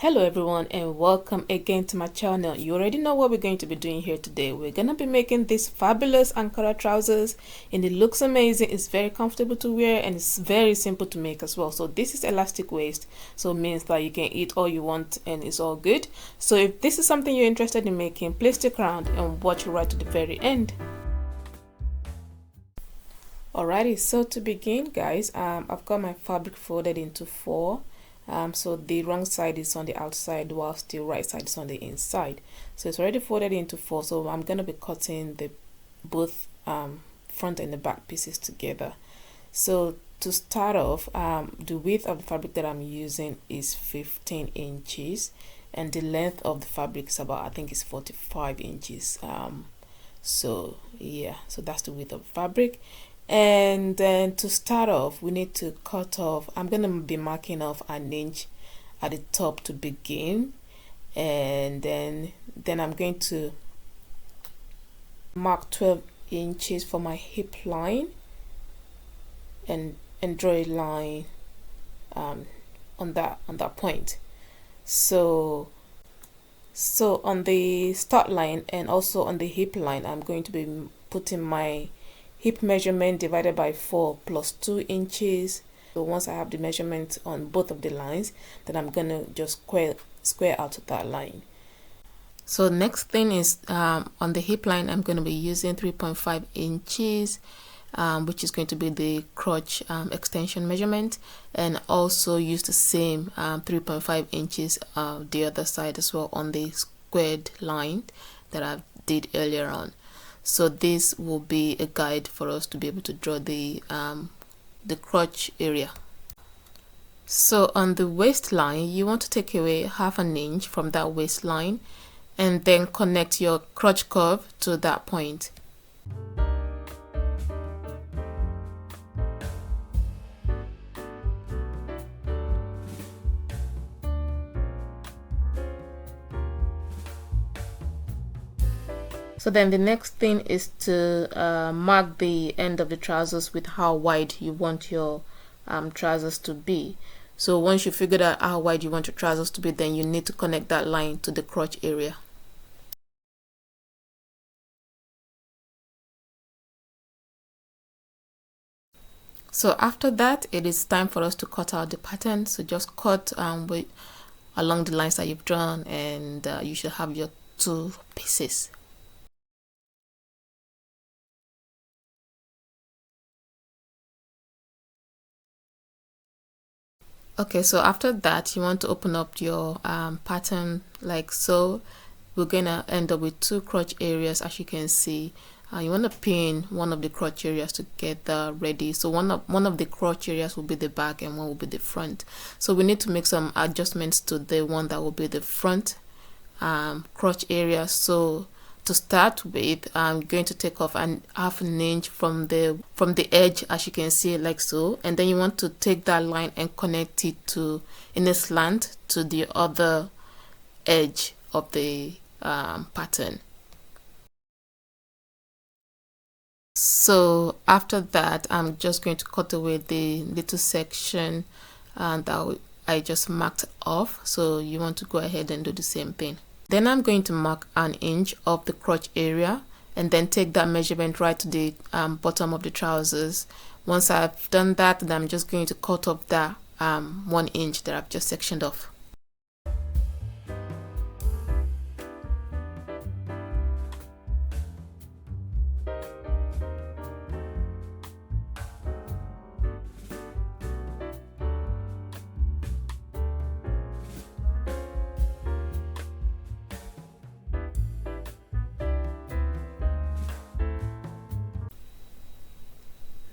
Hello everyone and welcome again to my channel. You already know what we're going to be doing here today. We're going to be making these fabulous Ankara trousers and it looks amazing. It's very comfortable to wear and it's very simple to make as well. So this is elastic waist, so it means that you can eat all you want and it's all good. So if this is something you're interested in making, please stick around and watch right to the very end. Alrighty, so to begin guys, I've got my fabric folded into four. So the wrong side is on the outside whilst the right side is on the inside. So it's already folded into four, so I'm going to be cutting the both front and the back pieces together. So to start off, the width of the fabric that I'm using is 15 inches and the length of the fabric is about, I think it's 45 inches. So yeah, so that's the width of the fabric. And then to start off, we need to cut off, I'm going to be marking off an inch at the top to begin, and then I'm going to mark 12 inches for my hip line and draw a line on that point. So on the start line and also on the hip line, I'm going to be putting my hip measurement divided by 4 plus 2 inches. So once I have the measurement on both of the lines, then I'm gonna just square out that line. So next thing is on the hip line, I'm going to be using 3.5 inches, which is going to be the crotch extension measurement, and also use the same 3.5 inches the other side as well on the squared line that I did earlier on. So this will be a guide for us to be able to draw the crotch area. So on the waistline, you want to take away half an inch from that waistline and then connect your crotch curve to that point. So then the next thing is to mark the end of the trousers with how wide you want your trousers to be. So once you figured out how wide you want your trousers to be, then you need to connect that line to the crotch area. So after that, it is time for us to cut out the pattern. So just cut along the lines that you've drawn, and you should have your two pieces. Okay, so after that, you want to open up your pattern like so. We're gonna end up with two crotch areas, as you can see. You want to pin one of the crotch areas to get ready. So one of the crotch areas will be the back and one will be the front. So we need to make some adjustments to the one that will be the front crotch area. So to start with, I'm going to take off half an inch from the edge, as you can see, like so, and then you want to take that line and connect it to in a slant to the other edge of the pattern. So after that, I'm just going to cut away the little section that I just marked off. So you want to go ahead and do the same thing. Then I'm going to mark an inch of the crotch area and then take that measurement right to the bottom of the trousers. Once I've done that, then I'm just going to cut off that 1 inch that I've just sectioned off.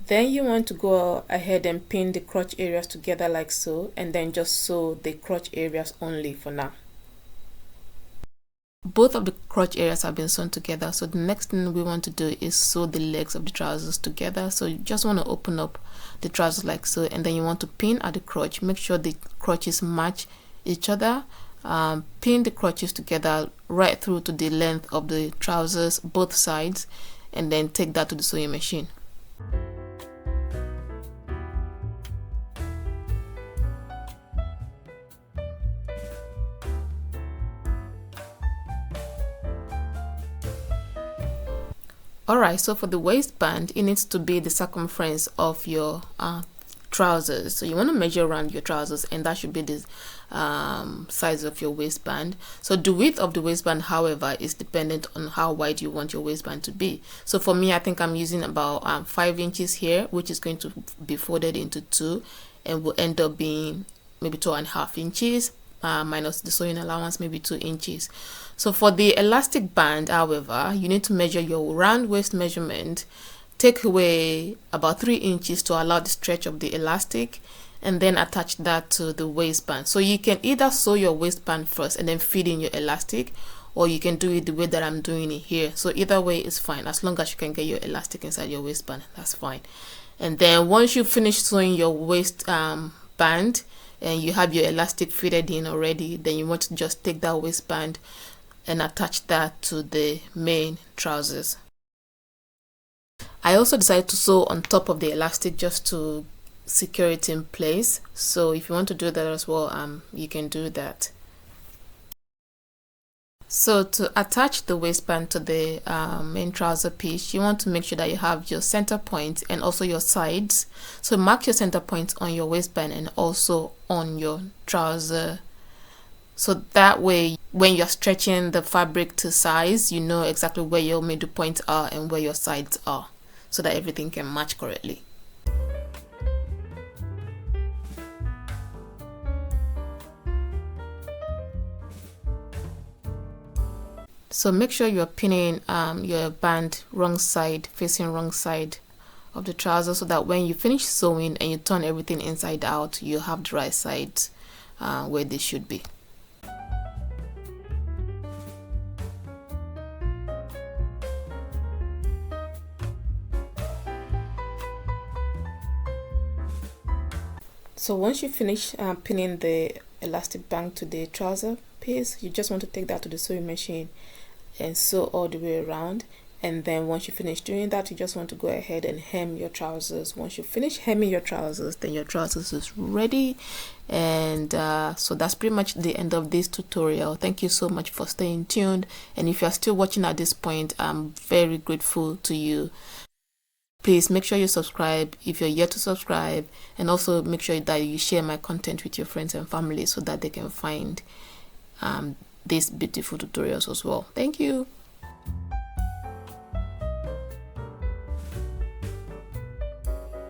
Then you want to go ahead and pin the crotch areas together like so, and then just sew the crotch areas only for now. Both of the crotch areas have been sewn together, so the next thing we want to do is sew the legs of the trousers together. So you just want to open up the trousers like so, and then you want to pin at the crotch. Make sure the crotches match each other. Pin the crotches together right through to the length of the trousers, both sides, and then take that to the sewing machine. Alright, so for the waistband, it needs to be the circumference of your trousers. So you want to measure around your trousers, and that should be the size of your waistband. So the width of the waistband, however, is dependent on how wide you want your waistband to be. So for me, I think I'm using about 5 inches here, which is going to be folded into 2 and will end up being maybe 2.5 inches minus the sewing allowance, maybe 2 inches. So for the elastic band, however, you need to measure your round waist measurement, take away about 3 inches to allow the stretch of the elastic, and then attach that to the waistband. So you can either sew your waistband first and then feed in your elastic, or you can do it the way that I'm doing it here. So either way is fine, as long as you can get your elastic inside your waistband, that's fine. And then once you finish sewing your waist band and you have your elastic fitted in already, then you want to just take that waistband and attach that to the main trousers. I also decided to sew on top of the elastic just to secure it in place. So if you want to do that as well, you can do that. So to attach the waistband to the main trouser piece, you want to make sure that you have your center point and also your sides. So mark your center point on your waistband and also on your trouser. So that way, when you're stretching the fabric to size, you know exactly where your middle points are and where your sides are, so that everything can match correctly. So make sure you're pinning your band wrong side, facing wrong side of the trouser, so that when you finish sewing and you turn everything inside out, you have the right sides where they should be. So once you finish pinning the elastic band to the trouser piece, you just want to take that to the sewing machine and sew all the way around. And then once you finish doing that, you just want to go ahead and hem your trousers. Once you finish hemming your trousers, then your trousers is ready. And so that's pretty much the end of this tutorial. Thank you so much for staying tuned, and if you're still watching at this point, I'm very grateful to you. Please make sure you subscribe if you're yet to subscribe, and also make sure that you share my content with your friends and family so that they can find these beautiful tutorials as well. Thank you.